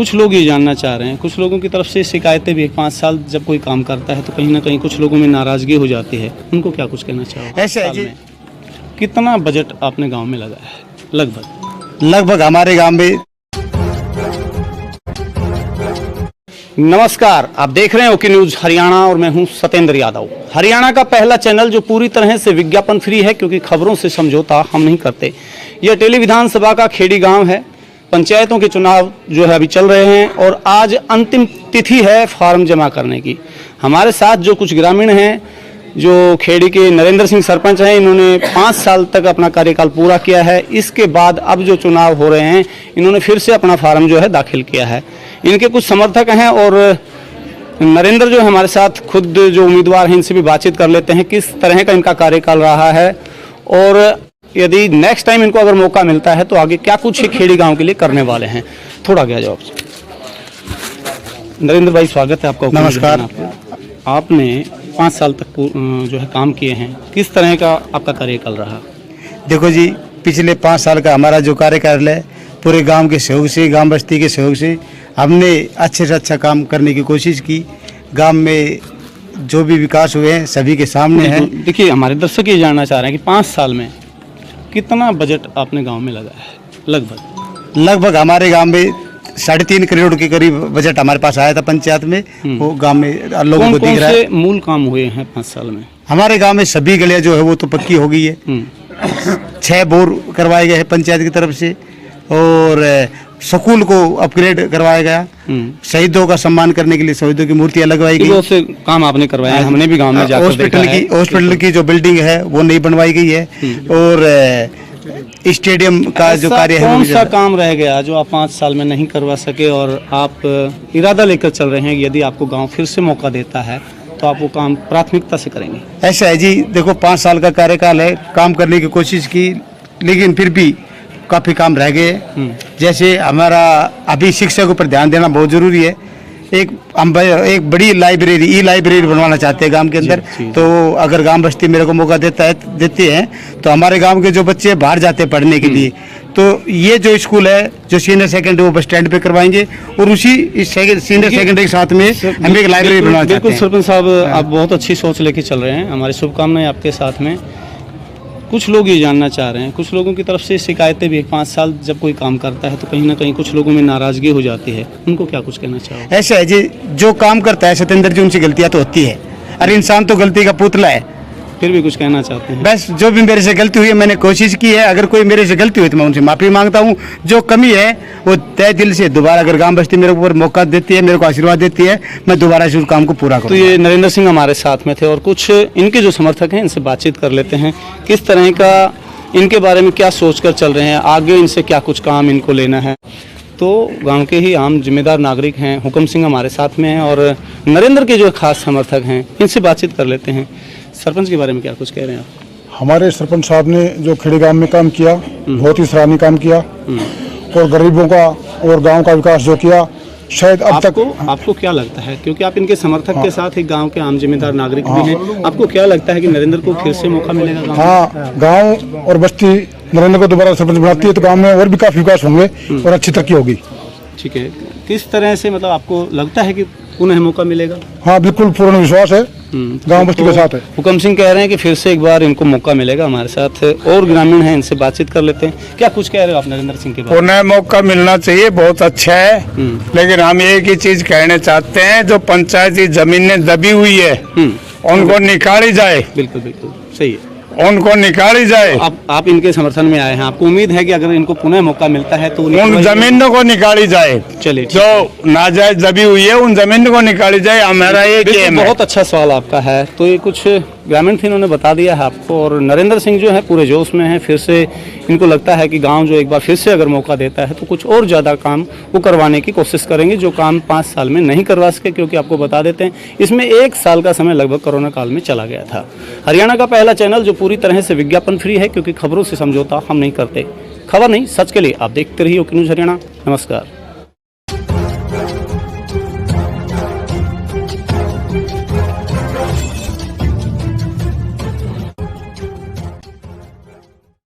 कुछ लोग ये जानना चाह रहे हैं, कुछ लोगों की तरफ से शिकायतें भी 5 साल जब कोई काम करता है तो कहीं ना कहीं कुछ लोगों में नाराज़गी हो जाती है, उनको क्या कुछ कहना चाहोगे? ऐसे है जी, कितना बजट आपने गांव में लगाया है? लगभग हमारे गांव में। नमस्कार, आप देख रहे हैं ओके न्यूज हरियाणा और मैं हूं सतेंद्र यादव। हरियाणा का पहला चैनल जो पूरी तरह से विज्ञापन फ्री है, क्योंकि खबरों से समझौता हम नहीं करते। यह टेली विधानसभा का खेड़ी गांव है। पंचायतों के चुनाव जो है अभी चल रहे हैं और आज अंतिम तिथि है फॉर्म जमा करने की। हमारे साथ जो कुछ ग्रामीण हैं, जो खेड़ी के नरेंद्र सिंह सरपंच हैं, इन्होंने 5 साल तक अपना कार्यकाल पूरा किया है। इसके बाद अब जो चुनाव हो रहे हैं, इन्होंने फिर से अपना फार्म जो है दाखिल किया है। इनके कुछ समर्थक हैं और नरेंद्र जो है हमारे साथ खुद जो उम्मीदवार हैं, इनसे भी बातचीत कर लेते हैं किस तरह का इनका कार्यकाल रहा है और यदि नेक्स्ट टाइम इनको अगर मौका मिलता है तो आगे क्या कुछ खेड़ी गांव के लिए करने वाले हैं। थोड़ा गया जवाब। नरेंद्र भाई, स्वागत है आपका। नमस्कार। आपने 5 साल तक जो है काम किए हैं, किस तरह का आपका कार्यकाल रहा? देखो जी, पिछले 5 साल का हमारा जो कार्यकाल है, पूरे गांव के सहयोग से, गांव बस्ती के सहयोग से हमने अच्छे से अच्छा काम करने की कोशिश की। गांव में जो भी विकास हुए हैं सभी के सामने हैं। देखिए, हमारे दर्शक ये जानना चाह रहे हैं कि 5 साल में कितना बजट आपने गांव में लगाया है? लगभग हमारे गांव में 3.5 करोड़ के करीब बजट हमारे पास आया था पंचायत में। वो गांव में लोगों को दिख रहा है। कौन से मूल काम हुए हैं 5 साल में? हमारे गांव में सभी गलियां जो है वो तो पक्की हो गई है। 6 बोर करवाए गए हैं पंचायत की तरफ से और स्कूल को अपग्रेड करवाया गया। शहीदों का सम्मान करने के लिए शहीदों की मूर्तियां लगवाई गई। बहुत से काम आपने करवाया है, हमने भी गांव में जाकर देखा है। हॉस्पिटल की जो बिल्डिंग है वो नई बनवाई गई है और स्टेडियम का जो कार्य है। कौन सा काम रह गया जो आप 5 साल में नहीं करवा सके और आप इरादा लेकर चल रहे हैं यदि आपको गांव फिर से मौका देता है तो आप वो काम प्राथमिकता से करेंगे? ऐसा है जी, देखो 5 साल का कार्यकाल है, काम करने की कोशिश की लेकिन फिर भी काफ़ी काम रह गए। जैसे हमारा अभी शिक्षा के ऊपर ध्यान देना बहुत ज़रूरी है। हम एक बड़ी लाइब्रेरी, ई लाइब्रेरी बनवाना चाहते हैं गांव के अंदर। तो अगर गांव बस्ती मेरे को मौका देती है तो हमारे गांव के जो बच्चे बाहर जाते हैं पढ़ने के लिए, तो ये जो स्कूल है जो सीनियर सेकेंडरी वो बस स्टैंड पे करवाएंगे और उसी सीनियर सेकेंडरी के साथ में हम एक लाइब्रेरी बनवाना चाहते हैं। बिल्कुल सरपंच साहब, आप बहुत अच्छी सोच लेके चल रहे हैं। हमारी शुभकामनाएं आपके साथ में। कुछ लोग ये जानना चाह रहे हैं, कुछ लोगों की तरफ से शिकायतें भी 5 साल जब कोई काम करता है तो कहीं ना कहीं कुछ लोगों में नाराज़गी हो जाती है, उनको क्या कुछ कहना चाहोगे? ऐसा है जी, जो काम करता है सतेंद्र जी, उनसे गलतियां तो होती है। अरे इंसान तो गलती का पुतला है। फिर भी कुछ कहना चाहते हैं? बस जो भी मेरे से गलती हुई है मैंने कोशिश की है। अगर कोई मेरे से गलती हुई तो मैं उनसे माफ़ी मांगता हूँ। जो कमी है वो तय दिल से दोबारा, अगर गांव बस्ती मेरे ऊपर मौका देती है, मेरे को आशीर्वाद देती है, मैं दोबारा से उस काम को पूरा करूँ। तो ये नरेंद्र सिंह हमारे साथ में थे और कुछ इनके जो समर्थक हैं, इनसे बातचीत कर लेते हैं किस तरह का, इनके बारे में क्या सोचकर चल रहे हैं, आगे इनसे क्या कुछ काम इनको लेना है। तो गांव के ही आम जिम्मेदार नागरिक हैं, हुक्म सिंह हमारे साथ में हैं और नरेंद्र के जो खास समर्थक हैं, इनसे बातचीत कर लेते हैं। सरपंच के बारे में क्या कुछ कह रहे हैं आप? हमारे सरपंच साहब ने जो खेड़ी गांव में काम किया, बहुत ही सराहनीय काम किया और गरीबों का और गांव का विकास जो किया, शायद अब तक। आपको क्या लगता है, क्योंकि आप इनके समर्थक के साथ एक गांव के आम जिम्मेदार नागरिक भी हैं, आपको क्या लगता है कि नरेंद्र को फिर से मौका मिलेगा? हाँ, गांव और बस्ती नरेंद्र को दोबारा सरपंच बनाती है तो गांव में और भी काफी विकास होंगे और अच्छी तरक्की होगी। ठीक है, किस तरह से मतलब आपको लगता है कि पुनः मौका मिलेगा? हाँ, बिल्कुल पूर्ण विश्वास है, गांव बस्ती के साथ है। हुक्म सिंह कह रहे हैं कि फिर से एक बार इनको मौका मिलेगा। हमारे साथ और ग्रामीण हैं, इनसे बातचीत कर लेते हैं। क्या कुछ कह रहे हो आप नरेंद्र सिंह के बारे में? पुनः मौका मिलना चाहिए, बहुत अच्छा है, लेकिन हम एक ही चीज कहना चाहते हैं, जो पंचायती जमीनें दबी हुई है उनको निकाली जाए। बिल्कुल बिल्कुल सही है, उनको निकाली जाए। आप इनके समर्थन में आए हैं, आपको उम्मीद है कि अगर इनको पुनः मौका मिलता है तो उन जमीनों को निकाली जाए। चलिए, जो नाजायज दबी हुई है उन जमीनों को निकाली जाए, हमारा एक एम है। बहुत अच्छा सवाल आपका है। तो ये कुछ ग्रामीण थे, इन्होंने बता दिया है आपको और नरेंद्र सिंह जो है पूरे जोश में है। फिर से इनको लगता है कि गांव जो एक बार फिर से अगर मौका देता है तो कुछ और ज़्यादा काम वो करवाने की कोशिश करेंगे, जो काम 5 साल में नहीं करवा सके। क्योंकि आपको बता देते हैं, इसमें 1 साल का समय लगभग कोरोना काल में चला गया था। हरियाणा का पहला चैनल जो पूरी तरह से विज्ञापन फ्री है, क्योंकि खबरों से समझौता हम नहीं करते। खबर नहीं, सच के लिए आप देखते रहिए ओके न्यूज़ हरियाणा। नमस्कार।